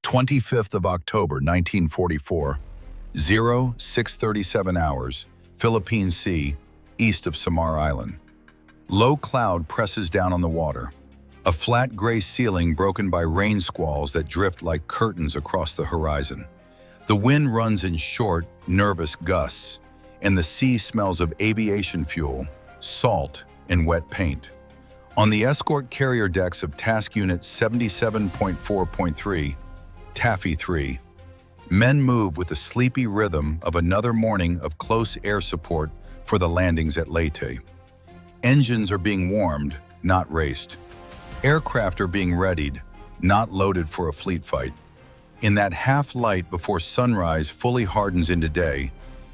25th of October, 1944, 0637 hours, Philippine Sea, east of Samar Island. Low cloud presses down on the water. A flat gray ceiling broken by rain squalls that drift like curtains across the horizon. The wind runs in short, nervous gusts, and the sea smells of aviation fuel, salt, and wet paint. On the escort carrier decks of Task Unit 77.4.3, Taffy 3, men move with the sleepy rhythm of another morning of close air support for the landings at Leyte. Engines are being warmed, not raced. Aircraft are being readied, not loaded for a fleet fight. In that half-light before sunrise fully hardens into day,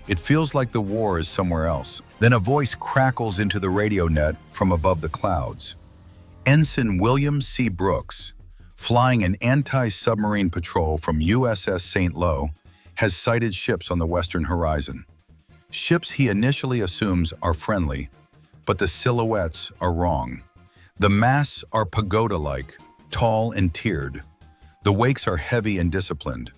it feels like the war is somewhere else. Then a voice crackles into the radio net from above the clouds. Ensign William C. Brooks, flying an anti-submarine patrol from USS St. Lo, has sighted ships on the western horizon. Ships he initially assumes are friendly, but the silhouettes are wrong. The masts are pagoda-like, tall and tiered. The wakes are heavy and disciplined.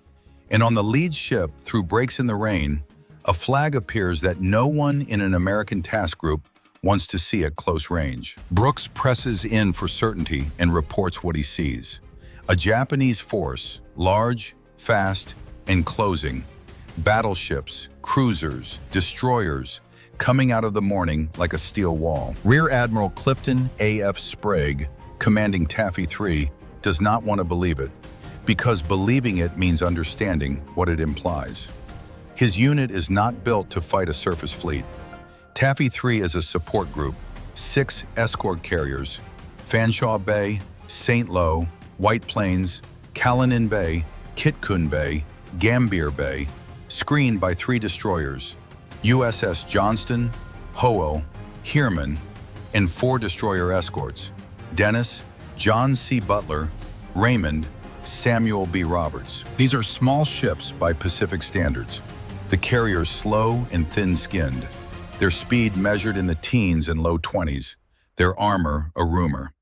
And on the lead ship, through breaks in the rain, a flag appears that no one in an American task group wants to see at close range. Brooks presses in for certainty and reports what he sees. A Japanese force, large, fast, and closing. Battleships, cruisers, destroyers, coming out of the morning like a steel wall. Rear Admiral Clifton A.F. Sprague, commanding Taffy 3, does not want to believe it, because believing it means understanding what it implies. His unit is not built to fight a surface fleet. Taffy 3 is a support group, 6 escort carriers, Fanshawe Bay, St. Lo, White Plains, Callinan Bay, Kitkun Bay, Gambier Bay, screened by 3 destroyers, USS Johnston, Hoel, Heerman, and 4 destroyer escorts, Dennis, John C. Butler, Raymond, Samuel B. Roberts. These are small ships by Pacific standards. The carriers slow and thin-skinned, their speed measured in the teens and low 20s, their armor a rumor.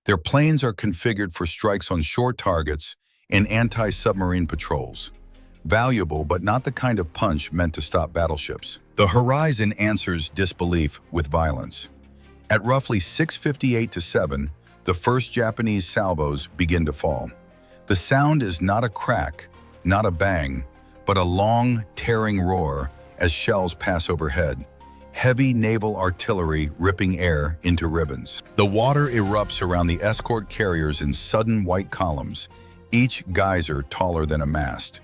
Their planes are configured for strikes on shore targets and anti-submarine patrols. Valuable, but not the kind of punch meant to stop battleships. The horizon answers disbelief with violence. At roughly 6:58 to 7, the first Japanese salvos begin to fall. The sound is not a crack, not a bang, but a long, tearing roar as shells pass overhead. Heavy naval artillery ripping air into ribbons. The water erupts around the escort carriers in sudden white columns, each geyser taller than a mast.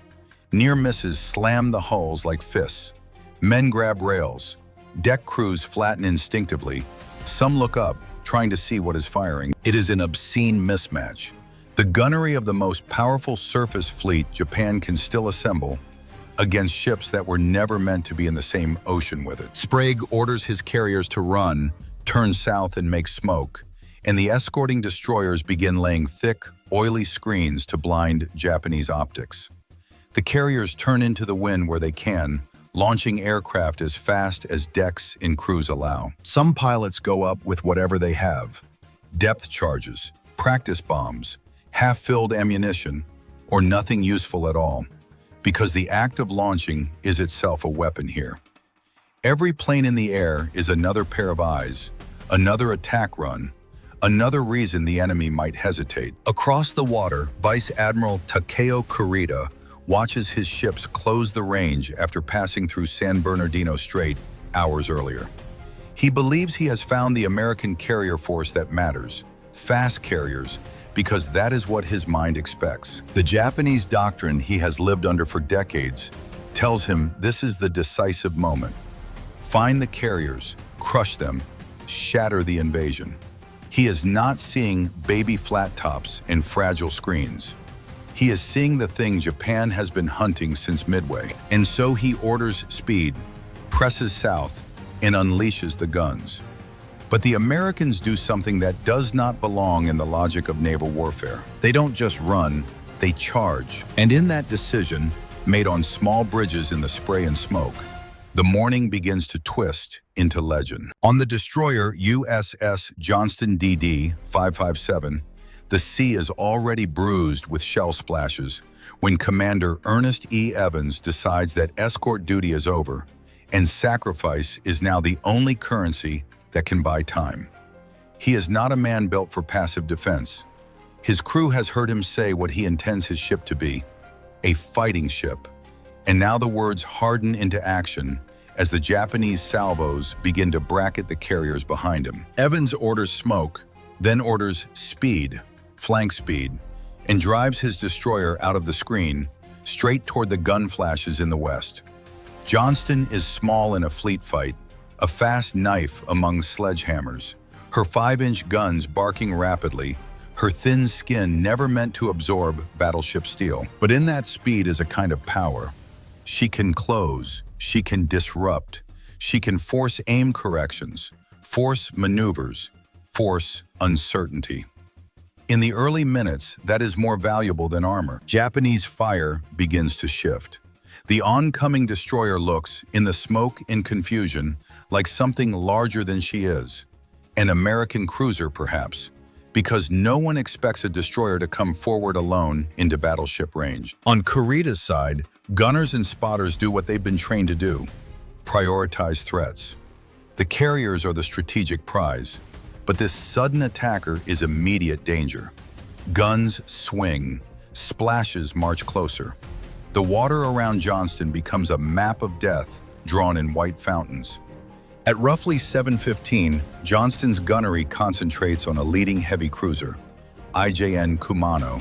Near misses slam the hulls like fists. Men grab rails. Deck crews flatten instinctively. Some look up, trying to see what is firing. It is an obscene mismatch. The gunnery of the most powerful surface fleet Japan can still assemble against ships that were never meant to be in the same ocean with it. Sprague orders his carriers to run, turn south and make smoke, and the escorting destroyers begin laying thick, oily screens to blind Japanese optics. The carriers turn into the wind where they can, launching aircraft as fast as decks and crews allow. Some pilots go up with whatever they have: depth charges, practice bombs, half-filled ammunition, or nothing useful at all, because the act of launching is itself a weapon here. Every plane in the air is another pair of eyes, another attack run, another reason the enemy might hesitate. Across the water, Vice Admiral Takeo Kurita watches his ships close the range after passing through San Bernardino Strait hours earlier. He believes he has found the American carrier force that matters, fast carriers, because that is what his mind expects. The Japanese doctrine he has lived under for decades tells him this is the decisive moment. Find the carriers, crush them, shatter the invasion. He is not seeing baby flat tops and fragile screens. He is seeing the thing Japan has been hunting since Midway, and so he orders speed, presses south, and unleashes the guns. But the Americans do something that does not belong in the logic of naval warfare. They don't just run, they charge. And in that decision, made on small bridges in the spray and smoke, the morning begins to twist into legend. On the destroyer USS Johnston DD 557, The sea is already bruised with shell splashes when Commander Ernest E. Evans decides that escort duty is over and sacrifice is now the only currency that can buy time. He is not a man built for passive defense. His crew has heard him say what he intends his ship to be, a fighting ship. And now the words harden into action as the Japanese salvos begin to bracket the carriers behind him. Evans orders smoke, then orders speed, flank speed, and drives his destroyer out of the screen, straight toward the gun flashes in the west. Johnston is small in a fleet fight, a fast knife among sledgehammers, her 5-inch guns barking rapidly, her thin skin never meant to absorb battleship steel. But in that speed is a kind of power. She can close, she can disrupt, she can force aim corrections, force maneuvers, force uncertainty. In the early minutes, that is more valuable than armor. Japanese fire begins to shift. The oncoming destroyer looks, in the smoke and confusion, like something larger than she is. An American cruiser, perhaps, because no one expects a destroyer to come forward alone into battleship range. On Kurita's side, gunners and spotters do what they've been trained to do: prioritize threats. The carriers are the strategic prize, but this sudden attacker is immediate danger. Guns swing, splashes march closer. The water around Johnston becomes a map of death drawn in white fountains. At roughly 7:15, Johnston's gunnery concentrates on a leading heavy cruiser, IJN Kumano,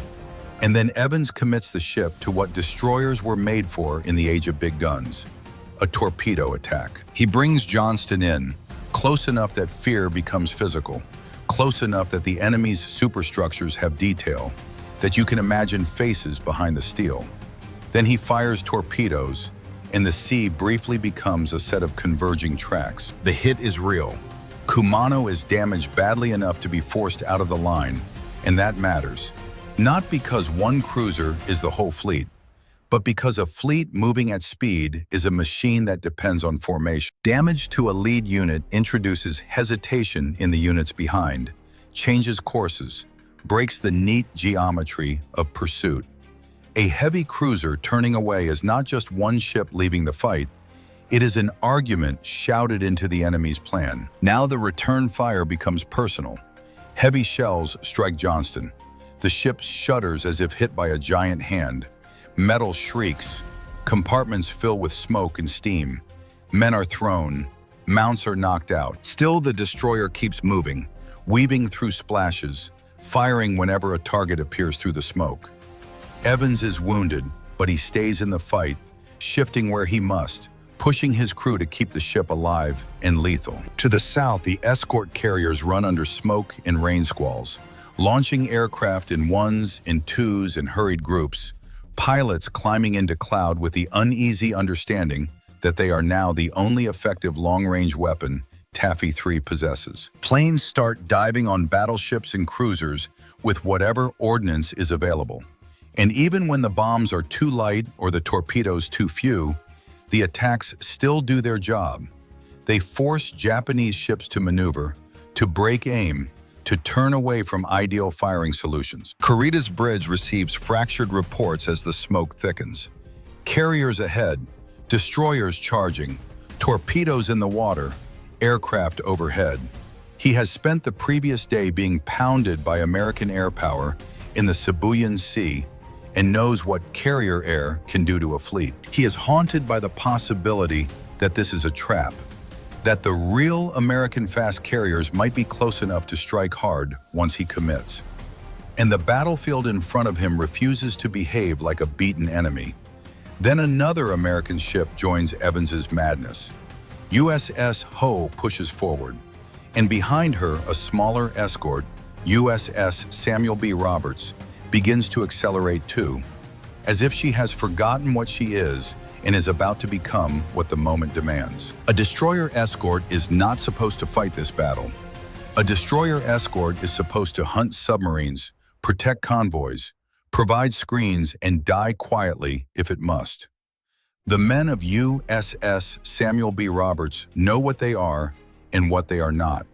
and then Evans commits the ship to what destroyers were made for in the age of big guns: a torpedo attack. He brings Johnston in, close enough that fear becomes physical, close enough that the enemy's superstructures have detail, that you can imagine faces behind the steel. Then he fires torpedoes, and the sea briefly becomes a set of converging tracks. The hit is real. Kumano is damaged badly enough to be forced out of the line, and that matters. Not because one cruiser is the whole fleet, but because a fleet moving at speed is a machine that depends on formation. Damage to a lead unit introduces hesitation in the units behind, changes courses, breaks the neat geometry of pursuit. A heavy cruiser turning away is not just one ship leaving the fight, it is an argument shouted into the enemy's plan. Now the return fire becomes personal. Heavy shells strike Johnston. The ship shudders as if hit by a giant hand. Metal shrieks. Compartments fill with smoke and steam. Men are thrown. Mounts are knocked out. Still, the destroyer keeps moving, weaving through splashes, firing whenever a target appears through the smoke. Evans is wounded, but he stays in the fight, shifting where he must, pushing his crew to keep the ship alive and lethal. To the south, the escort carriers run under smoke and rain squalls, launching aircraft in ones, in twos, and hurried groups, pilots climbing into cloud with the uneasy understanding that they are now the only effective long-range weapon Taffy 3 possesses. Planes start diving on battleships and cruisers with whatever ordnance is available. And even when the bombs are too light or the torpedoes too few, the attacks still do their job. They force Japanese ships to maneuver, to break aim, to turn away from ideal firing solutions. Kurita's bridge receives fractured reports as the smoke thickens. Carriers ahead, destroyers charging, torpedoes in the water, aircraft overhead. He has spent the previous day being pounded by American air power in the Philippine Sea and knows what carrier air can do to a fleet. He is haunted by the possibility that this is a trap, that the real American fast carriers might be close enough to strike hard once he commits. And the battlefield in front of him refuses to behave like a beaten enemy. Then another American ship joins Evans's madness. USS Ho pushes forward, and behind her a smaller escort, USS Samuel B. Roberts, begins to accelerate too, as if she has forgotten what she is and is about to become what the moment demands. A destroyer escort is not supposed to fight this battle. A destroyer escort is supposed to hunt submarines, protect convoys, provide screens, and die quietly if it must. The men of USS Samuel B. Roberts know what they are and what they are not.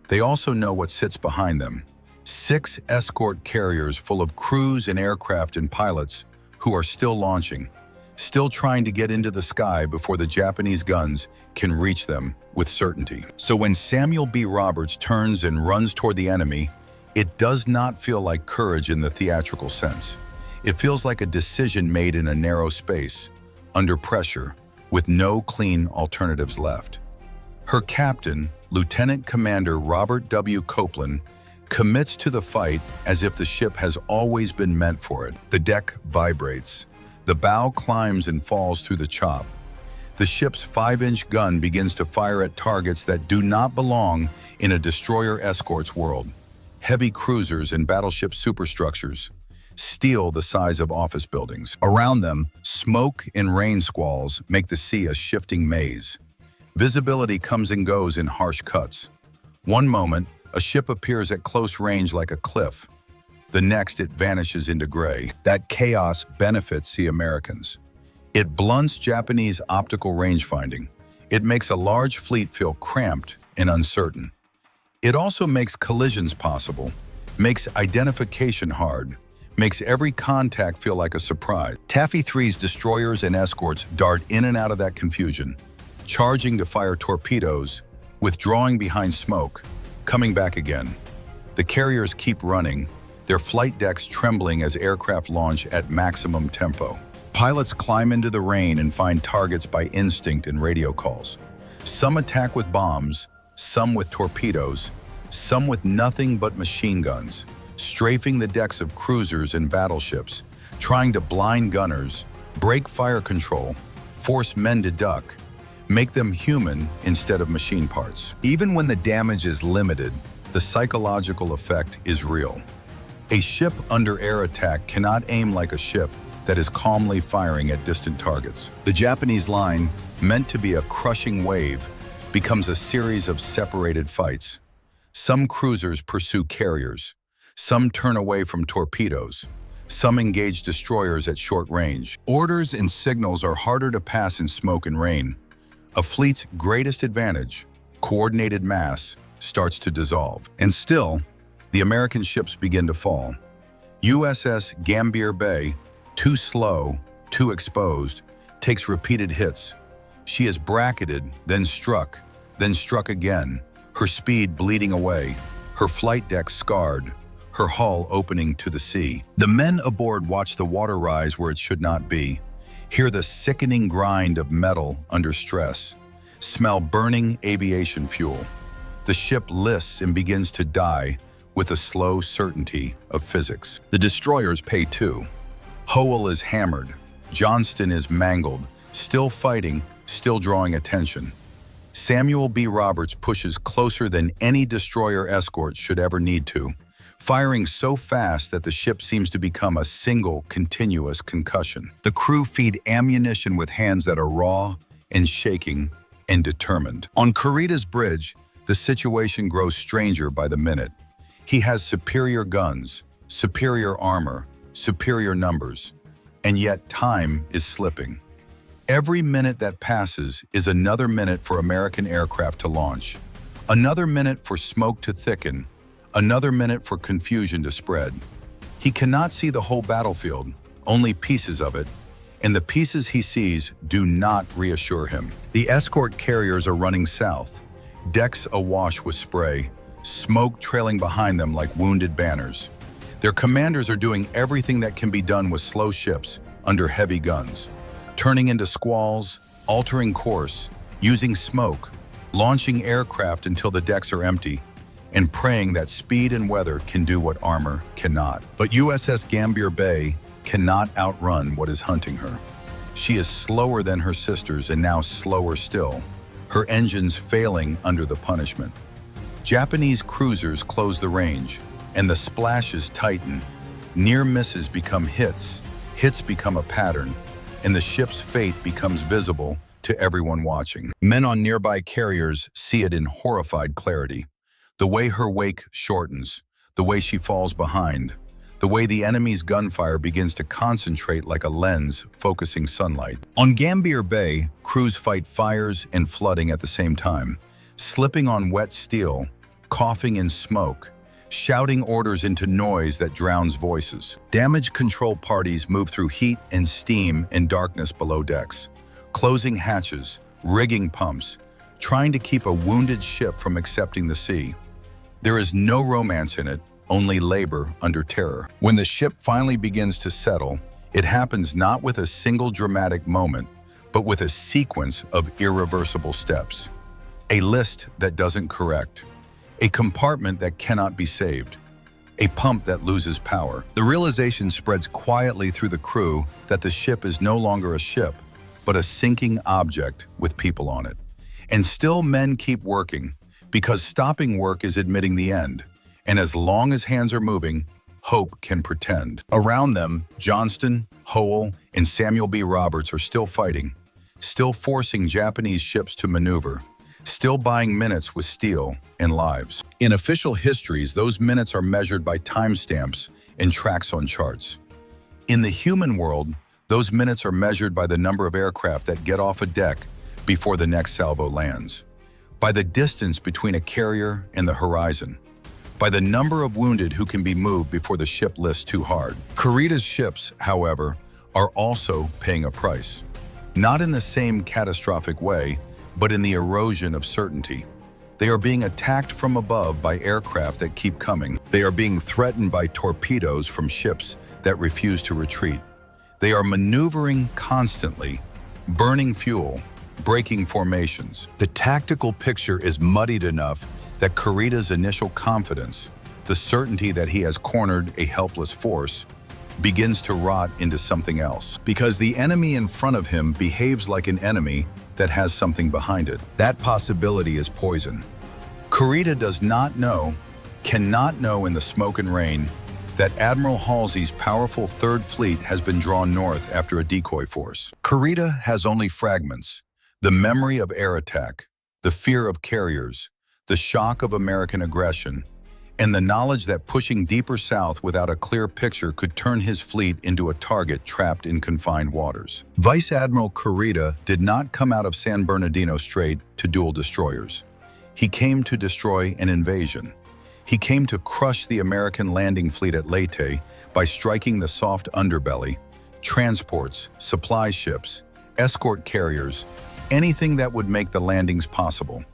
They also know what sits behind them, 6 escort carriers full of crews and aircraft and pilots who are still launching, still trying to get into the sky before the Japanese guns can reach them with certainty. So when Samuel B. Roberts turns and runs toward the enemy, it does not feel like courage in the theatrical sense. It feels like a decision made in a narrow space, under pressure, with no clean alternatives left. Her captain, Lieutenant Commander Robert W. Copeland, commits to the fight as if the ship has always been meant for it. The deck vibrates. The bow climbs and falls through the chop. The ship's 5-inch gun begins to fire at targets that do not belong in a destroyer escort's world. Heavy cruisers and battleship superstructures, steel the size of office buildings. Around them, smoke and rain squalls make the sea a shifting maze. Visibility comes and goes in harsh cuts. One moment, a ship appears at close range like a cliff. The next, it vanishes into gray. That chaos benefits the Americans. It blunts Japanese optical rangefinding. It makes a large fleet feel cramped and uncertain. It also makes collisions possible, makes identification hard, makes every contact feel like a surprise. Taffy 3's destroyers and escorts dart in and out of that confusion, charging to fire torpedoes, withdrawing behind smoke, coming back again. The carriers keep running, their flight decks trembling as aircraft launch at maximum tempo. Pilots climb into the rain and find targets by instinct and radio calls. Some attack with bombs, some with torpedoes, some with nothing but machine guns, strafing the decks of cruisers and battleships, trying to blind gunners, break fire control, force men to duck, make them human instead of machine parts. Even when the damage is limited, the psychological effect is real. A ship under air attack cannot aim like a ship that is calmly firing at distant targets. The Japanese line, meant to be a crushing wave, becomes a series of separated fights. Some cruisers pursue carriers. Some turn away from torpedoes. Some engage destroyers at short range. Orders and signals are harder to pass in smoke and rain. A fleet's greatest advantage, coordinated mass, starts to dissolve. And still, the American ships begin to fall. USS Gambier Bay, too slow, too exposed, takes repeated hits. She is bracketed, then struck again, her speed bleeding away, her flight deck scarred, her hull opening to the sea. The men aboard watch the water rise where it should not be, hear the sickening grind of metal under stress, smell burning aviation fuel. The ship lists and begins to die with the slow certainty of physics. The destroyers pay too. Howell is hammered. Johnston is mangled, still fighting, still drawing attention. Samuel B. Roberts pushes closer than any destroyer escort should ever need to, firing so fast that the ship seems to become a single, continuous concussion. The crew feed ammunition with hands that are raw and shaking and determined. On Kurita's bridge, the situation grows stranger by the minute. He has superior guns, superior armor, superior numbers, and yet time is slipping. Every minute that passes is another minute for American aircraft to launch, another minute for smoke to thicken, another minute for confusion to spread. He cannot see the whole battlefield, only pieces of it, and the pieces he sees do not reassure him. The escort carriers are running south, decks awash with spray, smoke trailing behind them like wounded banners. Their commanders are doing everything that can be done with slow ships under heavy guns, turning into squalls, altering course, using smoke, launching aircraft until the decks are empty, and praying that speed and weather can do what armor cannot. But USS Gambier Bay cannot outrun what is hunting her. She is slower than her sisters and now slower still, her engines failing under the punishment. Japanese cruisers close the range, and the splashes tighten. Near misses become hits, hits become a pattern, and the ship's fate becomes visible to everyone watching. Men on nearby carriers see it in horrified clarity. The way her wake shortens, the way she falls behind, the way the enemy's gunfire begins to concentrate like a lens focusing sunlight. On Gambier Bay, crews fight fires and flooding at the same time, slipping on wet steel, coughing in smoke, shouting orders into noise that drowns voices. Damage control parties move through heat and steam and darkness below decks, closing hatches, rigging pumps, trying to keep a wounded ship from accepting the sea. There is no romance in it, only labor under terror. When the ship finally begins to settle, it happens not with a single dramatic moment, but with a sequence of irreversible steps. A list that doesn't correct, a compartment that cannot be saved, a pump that loses power. The realization spreads quietly through the crew that the ship is no longer a ship, but a sinking object with people on it. And still men keep working, because stopping work is admitting the end. And as long as hands are moving, hope can pretend. Around them, Johnston, Howell, and Samuel B. Roberts are still fighting, still forcing Japanese ships to maneuver, still buying minutes with steel and lives. In official histories, those minutes are measured by timestamps and tracks on charts. In the human world, those minutes are measured by the number of aircraft that get off a deck before the next salvo lands, by the distance between a carrier and the horizon, by the number of wounded who can be moved before the ship lifts too hard. Kurita's ships, however, are also paying a price. Not in the same catastrophic way, but in the erosion of certainty. They are being attacked from above by aircraft that keep coming. They are being threatened by torpedoes from ships that refuse to retreat. They are maneuvering constantly, burning fuel, breaking formations. The tactical picture is muddied enough that Kurita's initial confidence, the certainty that he has cornered a helpless force, begins to rot into something else. Because the enemy in front of him behaves like an enemy that has something behind it. That possibility is poison. Kurita does not know, cannot know in the smoke and rain, that Admiral Halsey's powerful Third Fleet has been drawn north after a decoy force. Kurita has only fragments. The memory of air attack, the fear of carriers, the shock of American aggression, and the knowledge that pushing deeper south without a clear picture could turn his fleet into a target trapped in confined waters. Vice Admiral Kurita did not come out of San Bernardino Strait to duel destroyers. He came to destroy an invasion. He came to crush the American landing fleet at Leyte by striking the soft underbelly, transports, supply ships, escort carriers, anything that would make the landings possible.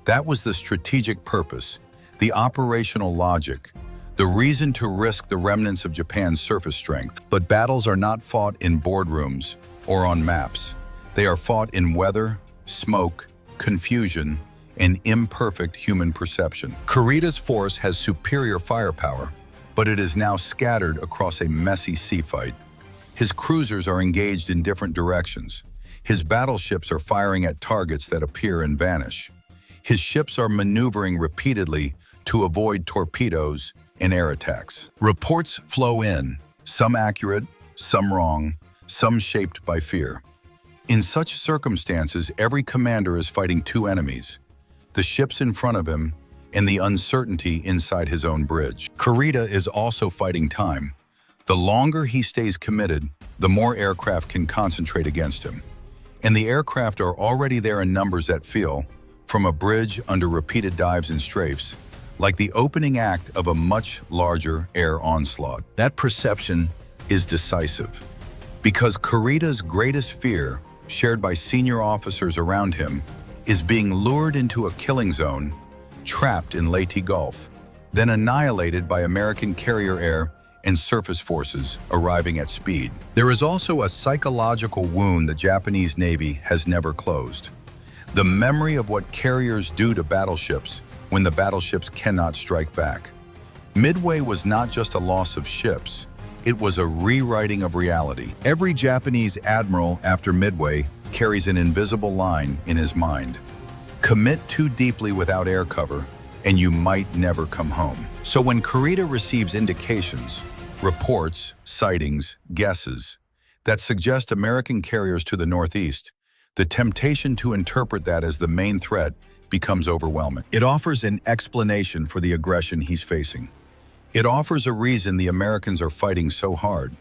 That was the strategic purpose, the operational logic, the reason to risk the remnants of Japan's surface strength. But battles are not fought in boardrooms or on maps. They are fought in weather, smoke, confusion, and imperfect human perception. Kurita's force has superior firepower, but it is now scattered across a messy sea fight. His cruisers are engaged in different directions. His battleships are firing at targets that appear and vanish. His ships are maneuvering repeatedly to avoid torpedoes and air attacks. Reports flow in, some accurate, some wrong, some shaped by fear. In such circumstances, every commander is fighting two enemies, the ships in front of him and the uncertainty inside his own bridge. Kurita is also fighting time. The longer he stays committed, the more aircraft can concentrate against him. And the aircraft are already there in numbers that feel, from a bridge under repeated dives and strafes, like the opening act of a much larger air onslaught. That perception is decisive, because Kurita's greatest fear, shared by senior officers around him, is being lured into a killing zone, trapped in Leyte Gulf, then annihilated by American carrier air and surface forces arriving at speed. There is also a psychological wound the Japanese Navy has never closed. The memory of what carriers do to battleships when the battleships cannot strike back. Midway was not just a loss of ships, it was a rewriting of reality. Every Japanese admiral after Midway carries an invisible line in his mind. Commit too deeply without air cover, and you might never come home. So when Kurita receives indications, reports, sightings, guesses, that suggest American carriers to the northeast, the temptation to interpret that as the main threat becomes overwhelming. It offers an explanation for the aggression he's facing. It offers a reason the Americans are fighting so hard.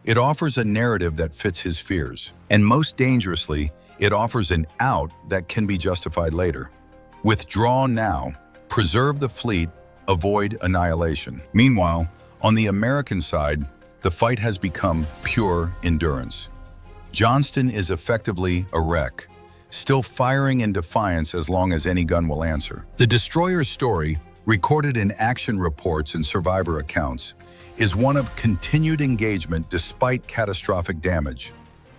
It offers a narrative that fits his fears. And most dangerously, it offers an out that can be justified later. Withdraw now, preserve the fleet, avoid annihilation. Meanwhile, on the American side, the fight has become pure endurance. Johnston is effectively a wreck, still firing in defiance as long as any gun will answer. The destroyer's story, recorded in action reports and survivor accounts, is one of continued engagement despite catastrophic damage.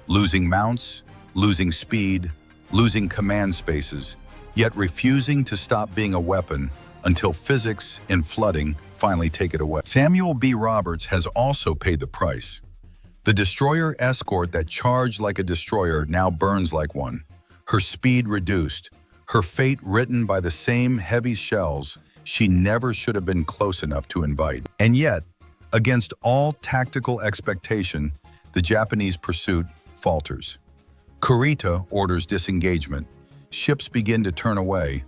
Losing mounts, losing speed, losing command spaces, yet refusing to stop being a weapon until physics and flooding finally take it away. Samuel B. Roberts has also paid the price. The destroyer escort that charged like a destroyer now burns like one, her speed reduced, her fate written by the same heavy shells she never should have been close enough to invite. And yet, against all tactical expectation, the Japanese pursuit falters. Kurita orders disengagement. Ships begin to turn away.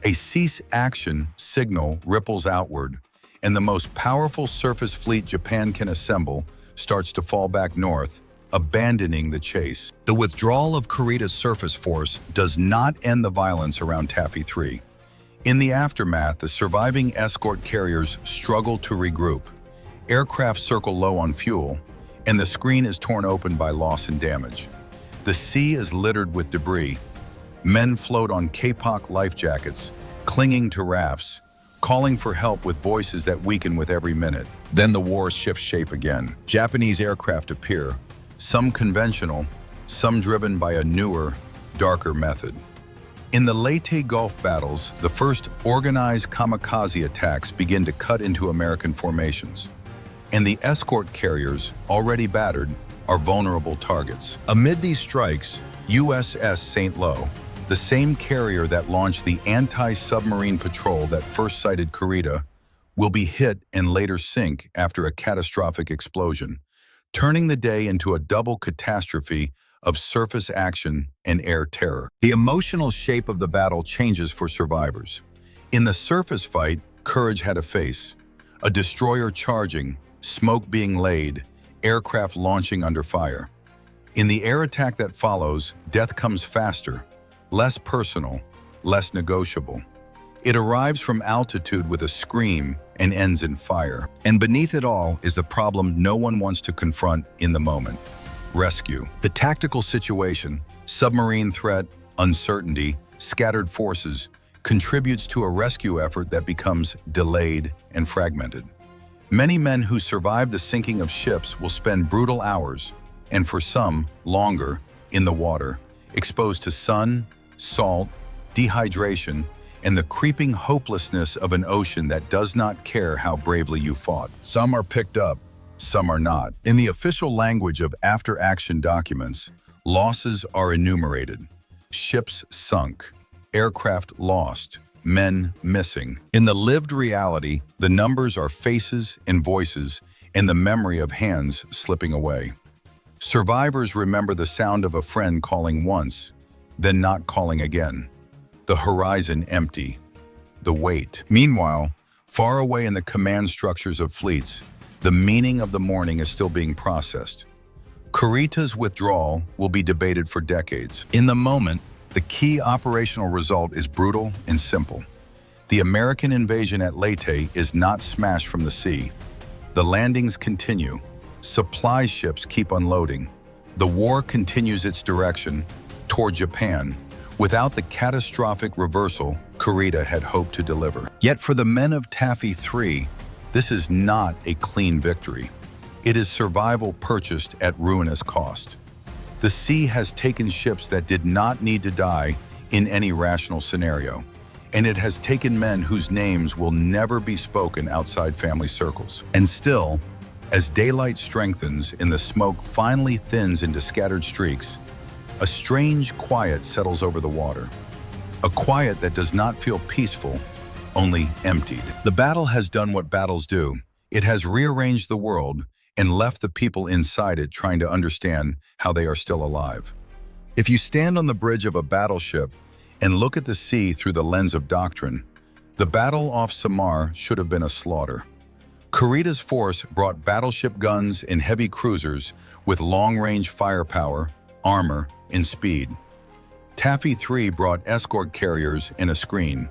A cease action signal ripples outward, and the most powerful surface fleet Japan can assemble starts to fall back north, abandoning the chase. The withdrawal of Kurita's surface force does not end the violence around Taffy 3. In the aftermath, the surviving escort carriers struggle to regroup. Aircraft circle low on fuel, and the screen is torn open by loss and damage. The sea is littered with debris. Men float on kapok life jackets, clinging to rafts, calling for help with voices that weaken with every minute. Then the war shifts shape again. Japanese aircraft appear, some conventional, some driven by a newer, darker method. In the Leyte Gulf battles, the first organized kamikaze attacks begin to cut into American formations, and the escort carriers, already battered, are vulnerable targets. Amid these strikes, USS St. Lo, the same carrier that launched the anti-submarine patrol that first sighted Kurita, will be hit and later sink after a catastrophic explosion, turning the day into a double catastrophe of surface action and air terror. The emotional shape of the battle changes for survivors. In the surface fight, courage had a face. A destroyer charging, smoke being laid, aircraft launching under fire. In the air attack that follows, death comes faster, less personal, less negotiable. It arrives from altitude with a scream and ends in fire. And beneath it all is the problem no one wants to confront in the moment: rescue. The tactical situation, submarine threat, uncertainty, scattered forces, contributes to a rescue effort that becomes delayed and fragmented. Many men who survive the sinking of ships will spend brutal hours, and for some, longer, in the water, exposed to sun, salt, dehydration, and the creeping hopelessness of an ocean that does not care how bravely you fought. Some are picked up, some are not. In the official language of after-action documents, losses are enumerated. Ships sunk, aircraft lost, men missing. In the lived reality, the numbers are faces and voices and the memory of hands slipping away. Survivors remember the sound of a friend calling once, then not calling again. The horizon empty. The weight. Meanwhile, far away in the command structures of fleets, the meaning of the morning is still being processed. Kurita's withdrawal will be debated for decades. In the moment, the key operational result is brutal and simple. The American invasion at Leyte is not smashed from the sea. The landings continue. Supply ships keep unloading. The war continues its direction toward Japan, without the catastrophic reversal Kurita had hoped to deliver. Yet for the men of Taffy 3, this is not a clean victory. It is survival purchased at ruinous cost. The sea has taken ships that did not need to die in any rational scenario, and it has taken men whose names will never be spoken outside family circles. And still, as daylight strengthens and the smoke finally thins into scattered streaks, a strange quiet settles over the water. A quiet that does not feel peaceful, only emptied. The battle has done what battles do. It has rearranged the world and left the people inside it trying to understand how they are still alive. If you stand on the bridge of a battleship and look at the sea through the lens of doctrine, the battle off Samar should have been a slaughter. Kurita's force brought battleship guns and heavy cruisers with long-range firepower, armor, and speed. Taffy 3 brought escort carriers and a screen,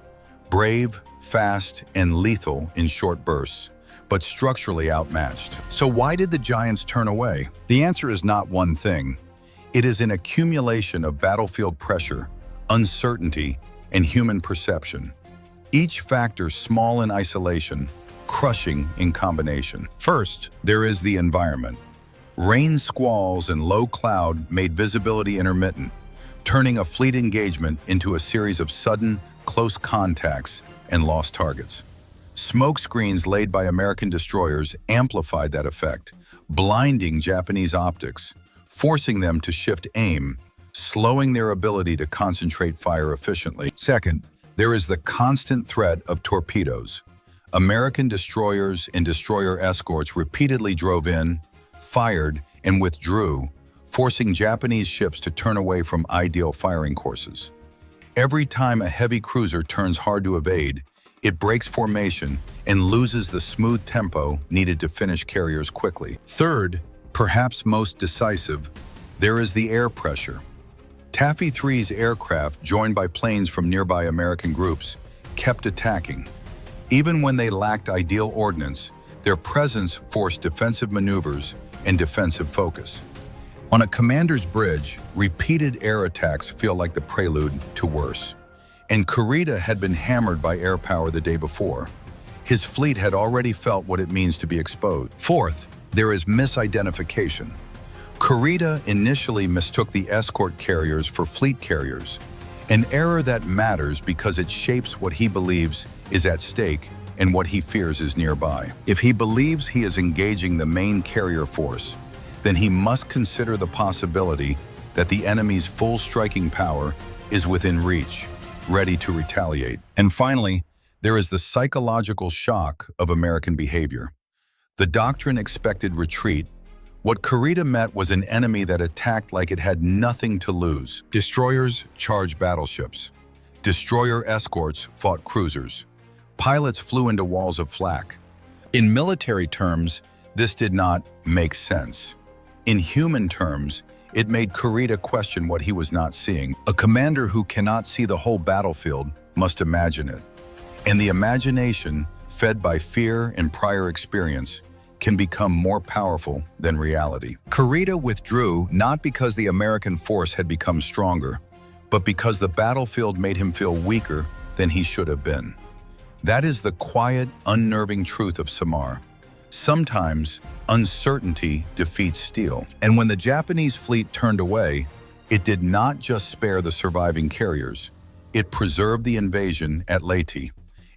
brave, fast, and lethal in short bursts, but structurally outmatched. So why did the giants turn away? The answer is not one thing. It is an accumulation of battlefield pressure, uncertainty, and human perception. Each factor small in isolation, crushing in combination. First, there is the environment. Rain squalls and low cloud made visibility intermittent, turning a fleet engagement into a series of sudden, close contacts and lost targets. Smoke screens laid by American destroyers amplified that effect, blinding Japanese optics, forcing them to shift aim, slowing their ability to concentrate fire efficiently. Second, there is the constant threat of torpedoes. American destroyers and destroyer escorts repeatedly drove in, fired, and withdrew, forcing Japanese ships to turn away from ideal firing courses. Every time a heavy cruiser turns hard to evade, it breaks formation and loses the smooth tempo needed to finish carriers quickly. Third, perhaps most decisive, there is the air pressure. Taffy 3's aircraft, joined by planes from nearby American groups, kept attacking. Even when they lacked ideal ordnance, their presence forced defensive maneuvers and defensive focus. On a commander's bridge, repeated air attacks feel like the prelude to worse. And Kurita had been hammered by air power the day before. His fleet had already felt what it means to be exposed. Fourth, there is misidentification. Kurita initially mistook the escort carriers for fleet carriers, an error that matters because it shapes what he believes is at stake and what he fears is nearby. If he believes he is engaging the main carrier force, then he must consider the possibility that the enemy's full striking power is within reach, ready to retaliate. And finally, there is the psychological shock of American behavior. The doctrine expected retreat. What Kurita met was an enemy that attacked like it had nothing to lose. Destroyers charged battleships. Destroyer escorts fought cruisers. Pilots flew into walls of flak. In military terms, this did not make sense. In human terms, it made Kurita question what he was not seeing. A commander who cannot see the whole battlefield must imagine it. And the imagination, fed by fear and prior experience, can become more powerful than reality. Kurita withdrew not because the American force had become stronger, but because the battlefield made him feel weaker than he should have been. That is the quiet, unnerving truth of Samar. Sometimes, uncertainty defeats steel. And when the Japanese fleet turned away, it did not just spare the surviving carriers. It preserved the invasion at Leyte,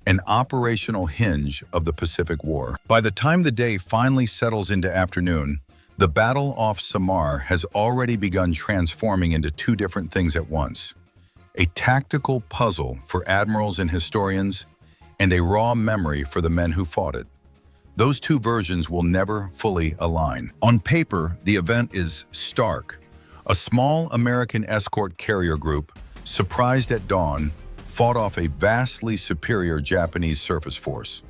an operational hinge of the Pacific War. By the time the day finally settles into afternoon, the battle off Samar has already begun transforming into two different things at once. A tactical puzzle for admirals and historians, and a raw memory for the men who fought it. Those two versions will never fully align. On paper, the event is stark. A small American escort carrier group, surprised at dawn, fought off a vastly superior Japanese surface force.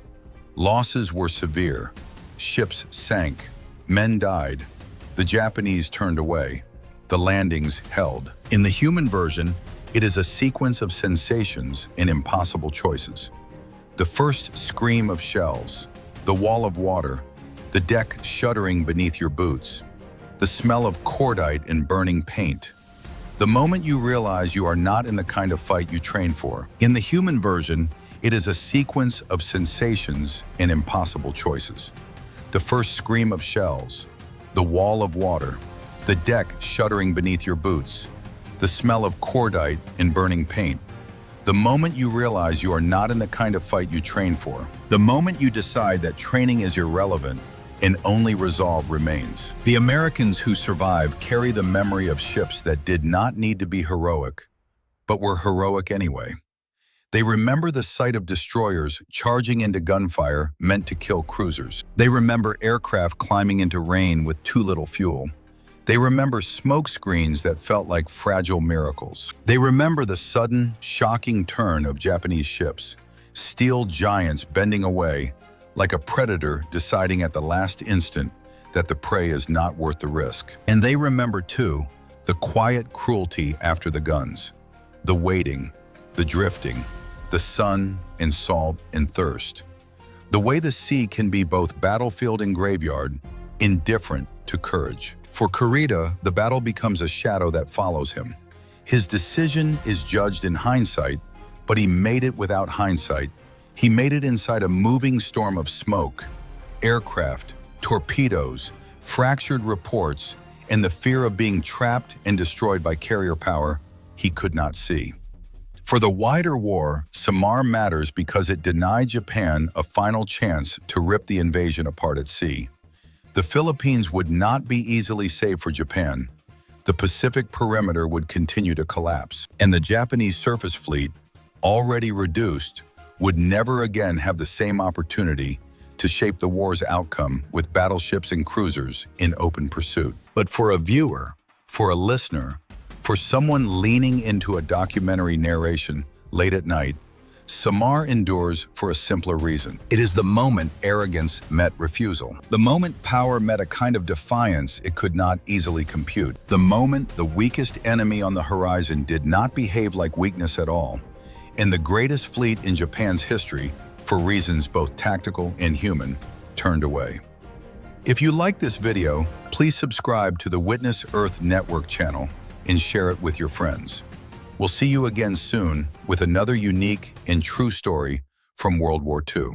Losses were severe. Ships sank. Men died. The Japanese turned away. The landings held. In the human version, it is a sequence of sensations and impossible choices. The first scream of shells, the wall of water, the deck shuddering beneath your boots, the smell of cordite and burning paint. The moment you realize you are not in the kind of fight you trained for. In the human version, it is a sequence of sensations and impossible choices. The first scream of shells, the wall of water, the deck shuddering beneath your boots, the smell of cordite and burning paint. The moment you realize you are not in the kind of fight you trained for. The moment you decide that training is irrelevant and only resolve remains. The Americans who survived carry the memory of ships that did not need to be heroic, but were heroic anyway. They remember the sight of destroyers charging into gunfire meant to kill cruisers. They remember aircraft climbing into rain with too little fuel. They remember smoke screens that felt like fragile miracles. They remember the sudden, shocking turn of Japanese ships, steel giants bending away, like a predator deciding at the last instant that the prey is not worth the risk. And they remember, too, the quiet cruelty after the guns, the waiting, the drifting, the sun and salt and thirst. The way the sea can be both battlefield and graveyard, indifferent to courage. For Kurita, the battle becomes a shadow that follows him. His decision is judged in hindsight, but he made it without hindsight. He made it inside a moving storm of smoke, aircraft, torpedoes, fractured reports, and the fear of being trapped and destroyed by carrier power he could not see. For the wider war, Samar matters because it denied Japan a final chance to rip the invasion apart at sea. The Philippines would not be easily saved for Japan. The Pacific perimeter would continue to collapse, and the Japanese surface fleet, already reduced, would never again have the same opportunity to shape the war's outcome with battleships and cruisers in open pursuit. But for a viewer, for a listener, for someone leaning into a documentary narration late at night, Samar endures for a simpler reason. It is the moment arrogance met refusal. The moment power met a kind of defiance it could not easily compute. The moment the weakest enemy on the horizon did not behave like weakness at all. And the greatest fleet in Japan's history, for reasons both tactical and human, turned away. If you like this video, please subscribe to the Witness Earth Network channel and share it with your friends. We'll see you again soon with another unique and true story from World War II.